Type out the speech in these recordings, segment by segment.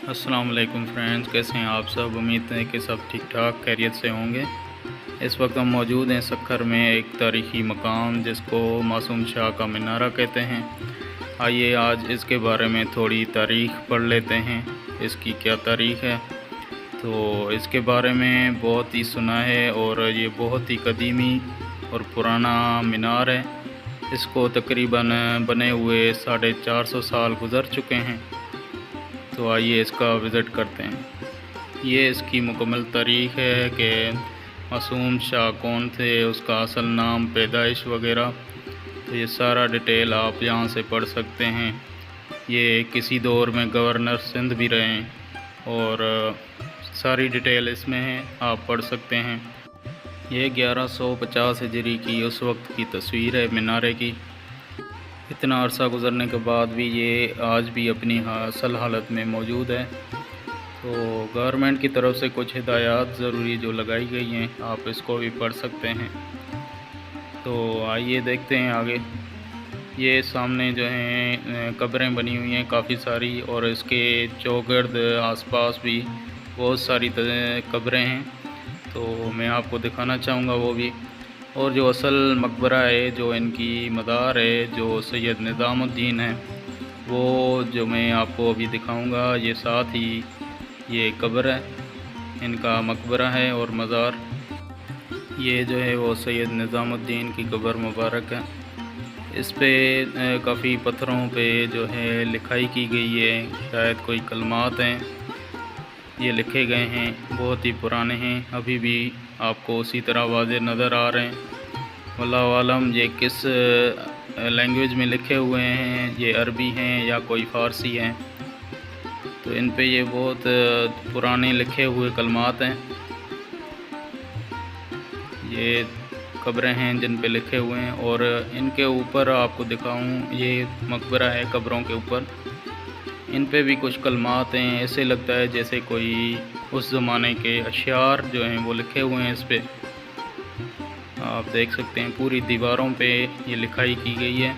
अस्सलाम वालेकुम फ्रेंड्स, कैसे हैं आप सब। उम्मीद है कि सब ठीक ठाक खैरियत से होंगे। इस वक्त हम मौजूद हैं सक्खर में एक तारीख़ी मकाम जिसको मासूम शाह का मीनारा कहते हैं। आइए आज इसके बारे में थोड़ी तारीख़ पढ़ लेते हैं, इसकी क्या तारीख़ है। तो इसके बारे में बहुत ही सुना है और ये बहुत ही कदीमी और पुराना मीनार है। इसको तकरीबन बने हुए 450 साल गुज़र चुके हैं। तो आइए इसका विज़िट करते हैं। ये इसकी मुकम्मल तारीख़ है कि मासूम शाह कौन थे, उसका असल नाम, पैदाइश वगैरह। तो ये सारा डिटेल आप यहाँ से पढ़ सकते हैं। ये किसी दौर में गवर्नर सिंध भी रहे हैं और सारी डिटेल इसमें है, आप पढ़ सकते हैं। ये 1150 हिजरी की उस वक्त की तस्वीर है मीनारे की। इतना अरसा गुज़रने के बाद भी ये आज भी अपनी असल हालत में मौजूद है। तो गवर्नमेंट की तरफ से कुछ हिदायत ज़रूरी जो लगाई गई हैं, आप इसको भी पढ़ सकते हैं। तो आइए देखते हैं आगे। ये सामने जो हैं कब्रें बनी हुई हैं काफ़ी सारी, और इसके चौगिर्द आसपास भी बहुत सारी कब्रें हैं। तो मैं आपको दिखाना चाहूँगा वो भी। और जो असल मकबरा है, जो इनकी मदार है, जो सैयद निज़ामुद्दीन है, वो जो मैं आपको अभी दिखाऊंगा। ये साथ ही ये कब्र है, इनका मकबरा है और मज़ार। ये जो है वो सैयद निज़ामुद्दीन की कब्र मुबारक है। इस पे काफ़ी पत्थरों पे जो है लिखाई की गई है, शायद कोई कलमात हैं ये लिखे गए हैं, बहुत ही पुराने हैं, अभी भी आपको उसी तरह वाज़े नज़र आ रहे हैं। वल्लाहु आलम ये किस लैंग्वेज में लिखे हुए हैं, ये अरबी हैं या कोई फ़ारसी हैं। तो इन पे ये बहुत पुराने लिखे हुए कलमात हैं। ये कब्रें हैं जिन पे लिखे हुए हैं, और इनके ऊपर आपको दिखाऊं, ये मकबरा है कब्रों के ऊपर, इन पे भी कुछ कलमात हैं। ऐसे लगता है जैसे कोई उस ज़माने के अशआर जो हैं वो लिखे हुए हैं इस पे। आप देख सकते हैं पूरी दीवारों पे ये लिखाई की गई है।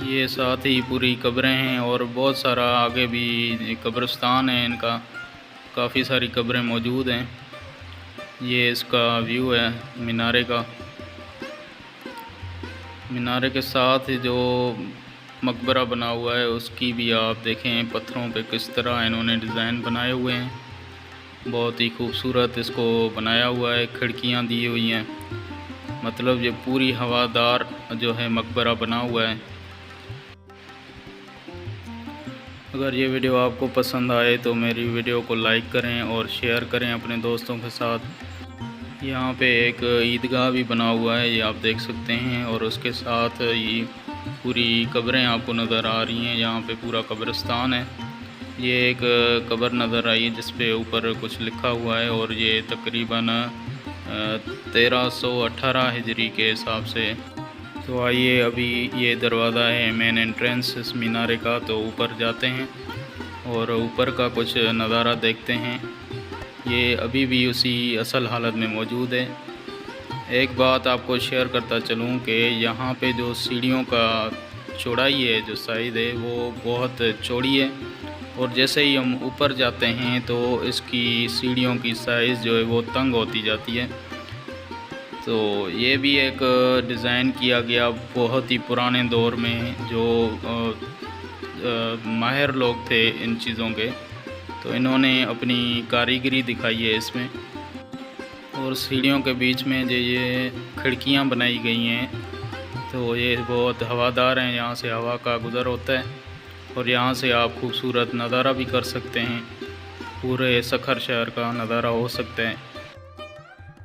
ये साथ ही पूरी कब्रें हैं और बहुत सारा आगे भी कब्रिस्तान है इनका, काफ़ी सारी कब्रें मौजूद हैं। ये इसका व्यू है मीनारे का। मीनारे के साथ जो मकबरा बना हुआ है उसकी भी आप देखें, पत्थरों पे किस तरह इन्होंने डिज़ाइन बनाए हुए हैं। बहुत ही खूबसूरत इसको बनाया हुआ है, खिड़कियां दी हुई हैं, मतलब ये पूरी हवादार जो है मकबरा बना हुआ है। अगर ये वीडियो आपको पसंद आए तो मेरी वीडियो को लाइक करें और शेयर करें अपने दोस्तों के साथ। यहाँ पे एक ईदगाह भी बना हुआ है, ये आप देख सकते हैं, और उसके साथ ये पूरी कब्रें आपको नज़र आ रही हैं। यहाँ पे पूरा कब्रिस्तान है। ये एक कब्र नज़र आई जिस पे ऊपर कुछ लिखा हुआ है, और ये तकरीबन 1318 हिजरी के हिसाब से। तो आइए अभी ये दरवाज़ा है मेन एंट्रेंस इस मीनारे का, तो ऊपर जाते हैं और ऊपर का कुछ नज़ारा देखते हैं। ये अभी भी उसी असल हालत में मौजूद है। एक बात आपको शेयर करता चलूँ कि यहाँ पे जो सीढ़ियों का चौड़ाई है, जो साइज़ है, वो बहुत चौड़ी है, और जैसे ही हम ऊपर जाते हैं तो इसकी सीढ़ियों की साइज़ जो है वो तंग होती जाती है। तो ये भी एक डिज़ाइन किया गया बहुत ही पुराने दौर में, जो माहिर लोग थे इन चीज़ों के, तो इन्होंने अपनी कारीगरी दिखाई है इसमें। और सीढ़ियों के बीच में जो ये खिड़कियां बनाई गई हैं, तो ये बहुत हवादार हैं, यहाँ से हवा का गुज़र होता है, और यहाँ से आप खूबसूरत नज़ारा भी कर सकते हैं, पूरे सक्खर शहर का नज़ारा हो सकता है।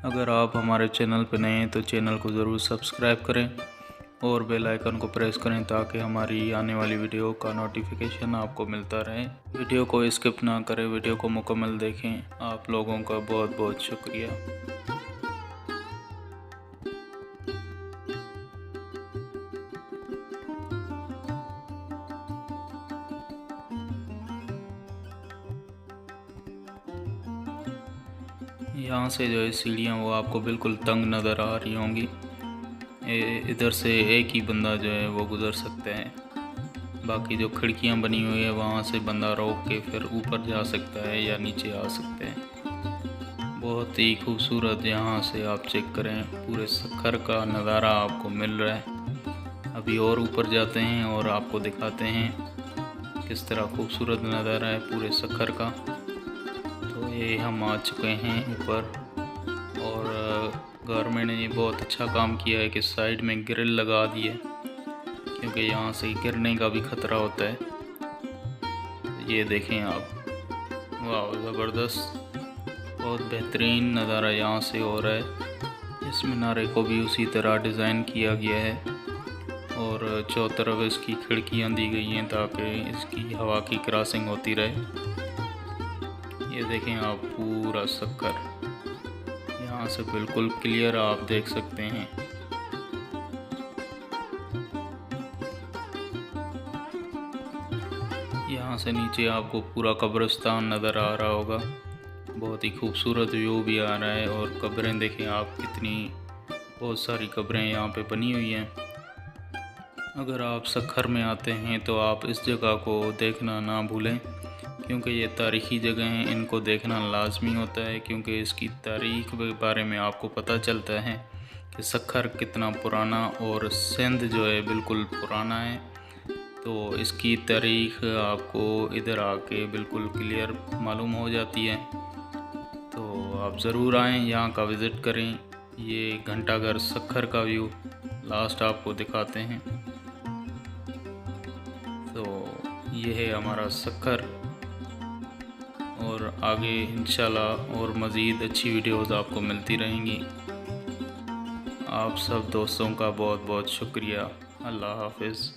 अगर आप हमारे चैनल पर नए हैं तो चैनल को ज़रूर सब्सक्राइब करें और बेल आइकन को प्रेस करें ताकि हमारी आने वाली वीडियो का नोटिफिकेशन आपको मिलता रहे। वीडियो को स्किप ना करें, वीडियो को मुकम्मल देखें। आप लोगों का बहुत बहुत शुक्रिया। यहाँ से जो है सीढ़ियाँ वो आपको बिल्कुल तंग नज़र आ रही होंगी। इधर से एक ही बंदा जो है वो गुज़र सकता है। बाकी जो खिड़कियाँ बनी हुई है वहाँ से बंदा रोक के फिर ऊपर जा सकता है या नीचे आ सकते हैं। बहुत ही खूबसूरत यहाँ से आप चेक करें, पूरे सखर का नज़ारा आपको मिल रहा है। अभी और ऊपर जाते हैं और आपको दिखाते हैं किस तरह खूबसूरत नज़ारा है पूरे सखर का। तो ये हम आ चुके हैं ऊपर, और गवर्नमेंट ने बहुत अच्छा काम किया है कि साइड में ग्रिल लगा दी है, क्योंकि यहाँ से गिरने का भी ख़तरा होता है। ये देखें आप, वाह ज़बरदस्त, बहुत बेहतरीन नज़ारा यहाँ से हो रहा है। इस मीनारे को भी उसी तरह डिज़ाइन किया गया है और चारों तरफ इसकी खिड़कियाँ दी गई हैं ताकि इसकी हवा की क्रॉसिंग होती रहे। ये देखें आप, पूरा सखर यहाँ से बिल्कुल क्लियर आप देख सकते हैं। यहाँ से नीचे आपको पूरा कब्रिस्तान नज़र आ रहा होगा, बहुत ही खूबसूरत व्यू भी आ रहा है। और कब्रें देखें आप, कितनी बहुत सारी कब्रें यहाँ पे बनी हुई हैं। अगर आप सखर में आते हैं तो आप इस जगह को देखना ना भूलें, क्योंकि ये तारीख़ी जगह हैं, इनको देखना लाजमी होता है, क्योंकि इसकी तारीख़ के बारे में आपको पता चलता है कि सखर कितना पुराना और सिंध जो है बिल्कुल पुराना है। तो इसकी तारीख़ आपको इधर आके बिल्कुल क्लियर मालूम हो जाती है। तो आप ज़रूर आएँ, यहाँ का विज़िट करें। ये घंटाघर सखर का व्यू लास्ट आपको दिखाते हैं। तो ये है हमारा सखर, और आगे इंशाल्लाह और मज़ीद अच्छी वीडियोज़ आपको मिलती रहेंगी। आप सब दोस्तों का बहुत बहुत शुक्रिया। अल्लाह हाफ़िज़।